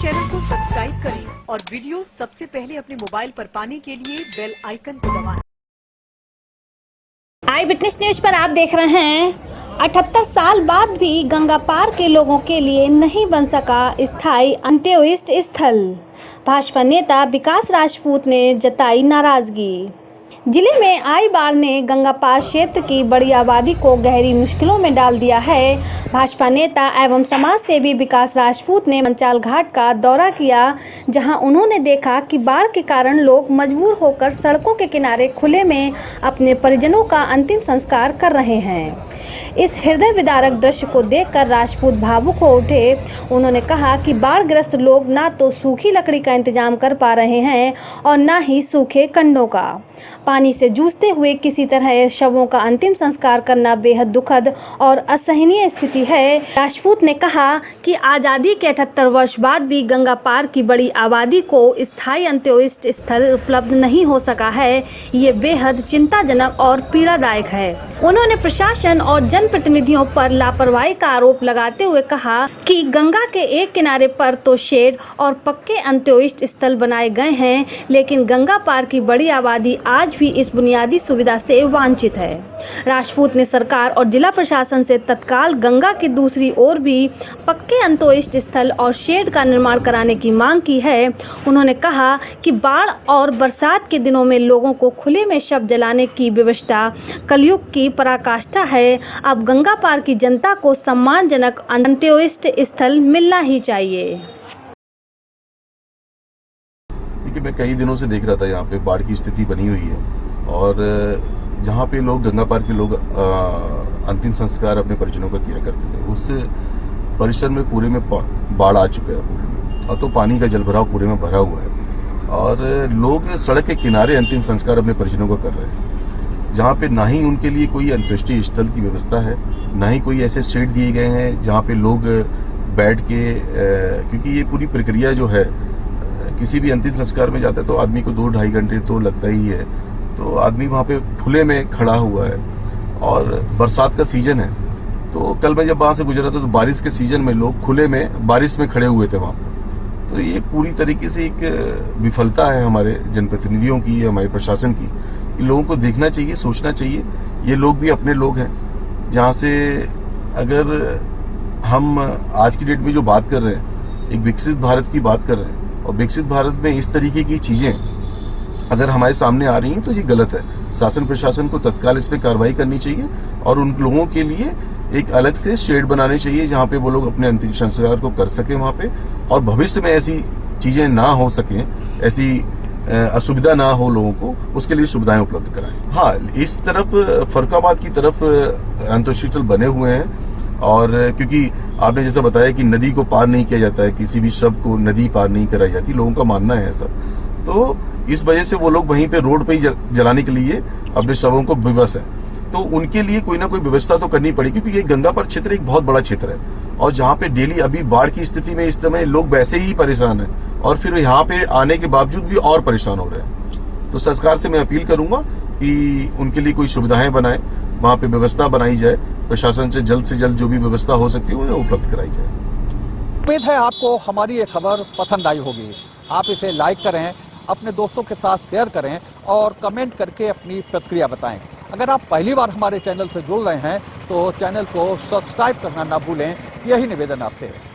Channel को subscribe करें और वीडियो सबसे पहले अपने मोबाइल पर पाने के लिए बेल आइकन को दबाएं। आई विटनेस न्यूज पर आप देख रहे हैं 78 साल बाद भी गंगा पार के लोगों के लिए नहीं बन सका स्थायी अंत्योदय स्थल। भाजपा नेता विकास राजपूत ने जताई नाराजगी। जिले में आई बाढ़ ने गंगा पार क्षेत्र की बड़ी आबादी को गहरी मुश्किलों में डाल दिया है। भाजपा नेता एवं समाज सेवी विकास राजपूत ने मंचाल घाट का दौरा किया, जहां उन्होंने देखा कि बाढ़ के कारण लोग मजबूर होकर सड़कों के किनारे खुले में अपने परिजनों का अंतिम संस्कार कर रहे हैं। इस हृदय विदारक दृश्य को देखकर राजपूत भावुक हो उठे। उन्होंने कहा कि बाढ़ ग्रस्त लोग ना तो सूखी लकड़ी का इंतजाम कर पा रहे हैं और ना ही सूखे कंडों का। पानी से जूझते हुए किसी तरह शवों का अंतिम संस्कार करना बेहद दुखद और असहनीय स्थिति है। राजपूत ने कहा कि आजादी के 78 वर्ष बाद भी गंगा पार की बड़ी आबादी को स्थायी अंत्योदय स्थल उपलब्ध नहीं हो सका है। ये बेहद चिंताजनक और पीड़ादायक है। उन्होंने प्रशासन और जनप्रतिनिधियों पर लापरवाही का आरोप लगाते हुए कहा कि गंगा के एक किनारे पर तो शेड और पक्के अंत्योदय स्थल बनाए गए हैं, लेकिन गंगा पार की बड़ी आबादी आज भी इस बुनियादी सुविधा से वांछित है। राजपूत ने सरकार और जिला प्रशासन से तत्काल गंगा की दूसरी ओर भी पक्के अंत्योदय स्थल और शेड का निर्माण कराने की मांग की है। उन्होंने कहा कि बाढ़ और बरसात के दिनों में लोगों को खुले में शव जलाने की व्यवस्था कलयुग की पराकाष्ठा है। अब गंगा पार की जनता को सम्मानजनक अंत्योदय स्थल मिलना ही चाहिए। देखिए, मैं कई दिनों से देख रहा था यहाँ पे बाढ़ की स्थिति बनी हुई है और जहाँ पे लोग गंगा पार के लोग अंतिम संस्कार अपने परिजनों का किया करते थे, उस परिसर में पूरे में बाढ़ आ चुका है पूरे में, और तो पानी का जलभराव पूरे में भरा हुआ है और लोग सड़क के किनारे अंतिम संस्कार अपने परिजनों का कर रहे हैं, जहाँ पे ना ही उनके लिए कोई अंत्येष्टि स्थल की व्यवस्था है, ना ही कोई ऐसे शेड दिए गए हैं जहाँ पे लोग बैठ के क्योंकि ये पूरी प्रक्रिया जो है, किसी भी अंतिम संस्कार में जाता है तो आदमी को 2-2.5 घंटे तो लगता ही है, तो आदमी वहाँ पे खुले में खड़ा हुआ है और बरसात का सीजन है। तो कल मैं जब वहाँ से गुजरा था तो बारिश के सीजन में लोग खुले में बारिश में खड़े हुए थे वहाँ पर। तो ये पूरी तरीके से एक विफलता है हमारे जनप्रतिनिधियों की, हमारे प्रशासन की। इन लोगों को देखना चाहिए, सोचना चाहिए, ये लोग भी अपने लोग हैं। जहाँ से अगर हम आज की डेट में जो बात कर रहे हैं, एक विकसित भारत की बात कर रहे हैं, और विकसित भारत में इस तरीके की चीजें अगर हमारे सामने आ रही हैं तो ये गलत है। शासन प्रशासन को तत्काल इस पे कार्रवाई करनी चाहिए और उन लोगों के लिए एक अलग से शेड बनाने चाहिए जहाँ पे वो लोग अपने अंतिम संस्कार को कर सके वहाँ पे, और भविष्य में ऐसी चीजें ना हो सके, ऐसी असुविधा ना हो लोगों को, उसके लिए सुविधाएं उपलब्ध कराएं। हाँ, इस तरफ फरुखाबाद की तरफ अंत्योदय स्थल बने हुए हैं, और क्योंकि आपने जैसा बताया कि नदी को पार नहीं किया जाता है, किसी भी शव को नदी पार नहीं कराई जाती, लोगों का मानना है ऐसा, तो इस वजह से वो लोग वहीं पे रोड पे ही जलाने के लिए अपने शवों को विवश है। तो उनके लिए कोई ना कोई व्यवस्था तो करनी पड़ेगी, क्योंकि ये गंगा पार क्षेत्र एक बहुत बड़ा क्षेत्र है और जहाँ पे डेली अभी बाढ़ की स्थिति में इस समय लोग वैसे ही परेशान है और फिर यहाँ पे आने के बावजूद भी और परेशान हो रहे हैं। तो सरकार से मैं अपील करूंगा कि उनके लिए कोई सुविधाएं बनाए, वहाँ पे व्यवस्था बनाई जाए, प्रशासन से जल्द जो भी व्यवस्था हो सकती है उन्हें उपलब्ध कराई जाए। उम्मीद है आपको हमारी ये खबर पसंद आई होगी। आप इसे लाइक करें, अपने दोस्तों के साथ शेयर करें और कमेंट करके अपनी प्रतिक्रिया बताएं। अगर आप पहली बार हमारे चैनल से जुड़ रहे हैं तो चैनल को सब्सक्राइब करना ना भूलें। यही निवेदन आपसे है।